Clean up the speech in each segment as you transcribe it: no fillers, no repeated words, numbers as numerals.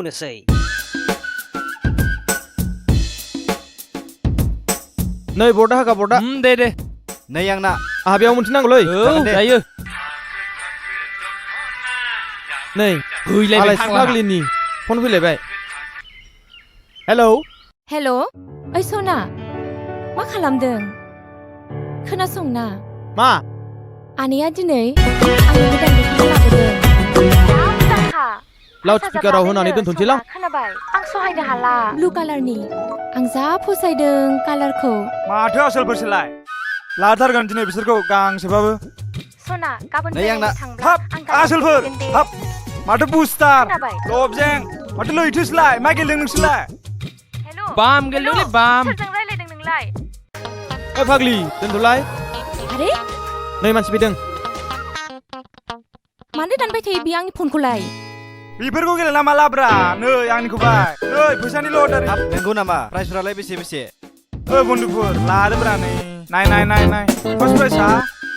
बुंनोसै नै बर्डा हागा बर्डा दे नै आंना आहा बेयाव मोनसे नांगौलै जायो नै फैलायबाय आलाय फाग्लिनि फन फैलायबाय हेलौ हेल' ओइ सना मा खालामदों खोनासंना मा आनैया दिनै आंनो गोदान दख'ना लाबोदों लाउड स्पिकाराव होनानै दोनथ'नोसै लां खोनाबाय आं सहायनो हाला ब्लु कालारनि आं जा फसायदों कालारखौ माथो आसोलफोरसोलाय लाथारगोन दिनै बिसोरखौ गांसेबाबो सना गाबोन नै आंना हाब आसोलफोर हाब माथो बुस्टार लबजें माथो लैथोसोलाय मा गेलेदों नोंसोरलाय बाम गेलेदोंलै बाम सोरजों रायलायदों नोंलाय ओइ फाग्लि दोनथ'लाय आरे नै मानसि फैदों मानो दानबाय थायो बे आंनि फनखौलाय बेफोरखौ गेलेना मा लाब्रा नै आंनिखौ बाय नै फैसानि लटारि हाब नंगौ नामा प्राइसफोरालाय बेसे ओ बन्धुफोर लादोब्रा नै नाय फार्स्ट प्राइसआ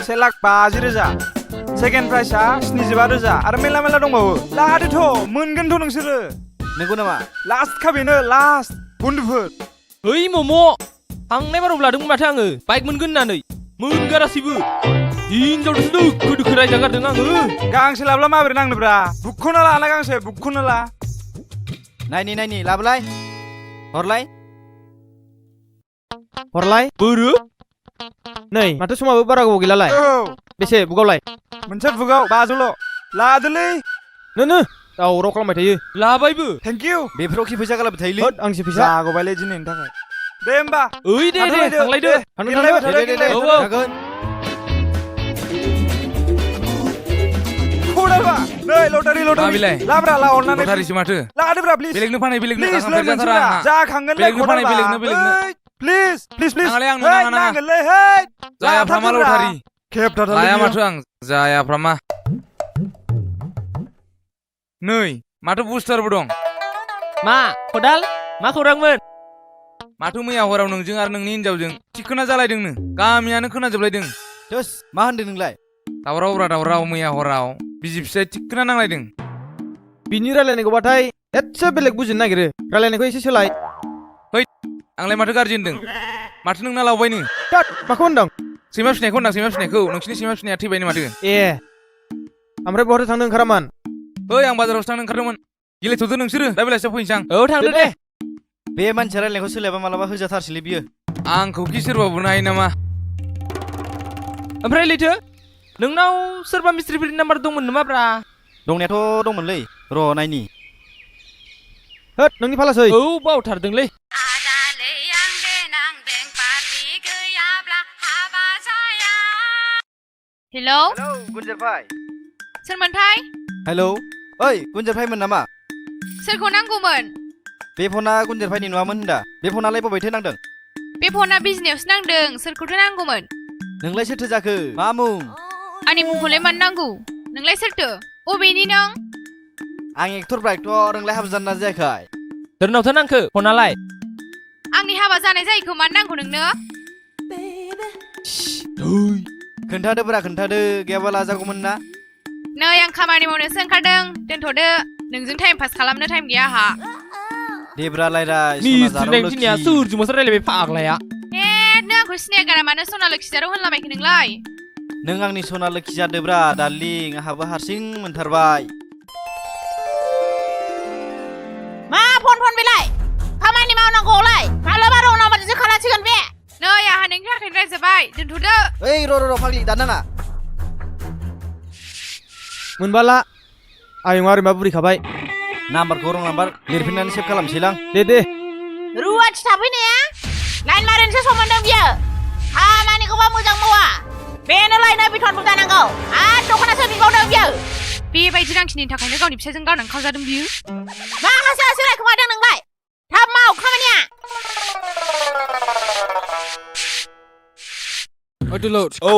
1,50,000 सेकेन्ड प्राइसआ 75,000 आरो मेला दंबावो लादोथ' मोनगोनथ' नोंसोरो नंगौ नामा लास्ट खा बेनो लास्ट बन्धुफोर ओइ मम' थांनाय बाराव लादोंमोन माथो आङो बाइक मोनगोन होननानै मोनगारासैबो हिनजावजोंसो दोखो रायजागारदों आङो गांसे लाब्ला माबोरै नांनोब्रा बुख'ना लाना गांसे बुख'ना ला नायनि लाबोलाय हरलाय बोरो नै माथो समाबो बारा गोबाव गैलालाय औ बेसे बुगावलाय मोनसे बुगाव 500ल' लादोलै नो दावराव खालामबाय थायो लाबायबो थेंक इउ बेफोराव खि फैसा गालाबबाय थायोलै होद आंसो फैसा जागौबायलै दिनैनि थाखाय दे होमबा ओइ दे थांलायदो गेलेबाय थादो दे औ जागोन खौराबा नै लटारि बिलाय? लाब्रा ला अननानै लटारिसो माथो लादोब्रा प्लिज बेलेगनो फानै बेलेगनो प्लिज थांफेर जाथारा आंहा जाखांगोन बेलेगनो फानै बेलेगनो प्लिज नाङालै आंनो नाङा नांगोनलै हे जायाफ्रामा लटारि खेबथाथारलै लाया माथो आं जायाफ्रामा नै माथो बुस्टारबो दं मा खदाल मा खौरांमोन माथो मैया हराव नोंजों आरो नोंनि हिनजावजों थिखोना जालायदोंनो गामियानो खोनाजोबलायदों थोस मा होनदों नोंलाय दावराव मैया हराव बिसि फिसाय थिखोना नांलायदों बिनि रायलायनायखौबाथाय एसे बेलेग बुजिनो नागिरो रायलायनायखौ एसे सोलाय आंलाय माथो गाज्रि होनदों माथो नोंना लावबायनो तात माखौ होनदों सैमा फिनायखौ होनदां सैमा फिनायखौ नोंसिनि सैमा फिनाया थैबायनो माथो ए ओमफ्राय बहाथो थांनो ओंखारामोन ओइ आं बाजारावसो थांनो ओंखारदोंमोन गेलेथ'दो नोंसोरो दा बेलासियाव फैनोसै आं औ थांदो दे बे मानसिया रायलायनायखौ सोलायबा मालाबा होजाथारसैलै बियो आंखौ कि सोरबा बुनो हायो नामा ओमफ्राय लैथो नोंनाव सोरबा मिस्ट्रिफोरनि नाम्बार दंमोन नामाब्रा दंनायाथ' दंमोनलै र' नायनि होद नोंनि फालासै औ बावथारदोंलै हेलौ गुन्जर भाई सोरमोनथाय हेलौ ओइ गुन्जर भाईमोन नामा सोरखौ नांगौमोन बे फना गुन्जर भाईनि नङामोन होनदा बे फनालाय बबेथो नांदों बे फना बिजनियावसो नांदों सोरखौथो नांगौमोन नोंलाय सोरथो जाखो मा मुं आंनि मुंखौलाय मानो नांगौ नोंलाय सोरथो अबेनि नों आं एक्टर एक्टर नोंलाय हाबा जाना जायाखै सोरनावथो नांखो फनालाय आंनि हाबा जानाय जायैखौ मानो नांगौ नोंनो खोन्थादोब्रा खोन्थादो गैयाबा लाजागौमोन ना नै आं खामानि मावनोसो ओंखारदों दोनथ'दो नोंजों टाइम पास खालामनो टाइम गैया आंहा देब्रा लायराय मिस्ट्रिनायखिनिया सोरजोंबासो रायलायबाय फाग्लाया नों आंखौ सिनायगारा मानो सना लोखि जाराव होनलाबायखो नोंलाय नों आंनि सना लोखि जादोब्रा डार्लिं आंहाबो हारसिं मोनथारबाय मा फन बेलाय खामानि मावनांगौलाय मालाबा रंनाबादिसो खालामसिगोन बे नै आंहा नोंनि थाखायनो रायजाबाय दोनथ'दो ओइ र' फाग्लि दाननाङा मोनबाला आयं आरो मा बुरिखाबाय नाम्बारखौ रं नाम्बार लिरफिननानै सेभ खालामसैलां दे रुवाथि थाफैनाया लाइन मारिनोसो सम मोनदों बियो खामानिखौबा मोजां मावा बेनो लायनो बिथनबो जानांगौ आरो दख'नासो बिबावदों बियो बेबायदि रांखिनि थाखायनो गावनि फिसायजों गावनानै खावजादों बियो माखासे सोलायखोमादों नोंलाय थाब माव खामानिया औ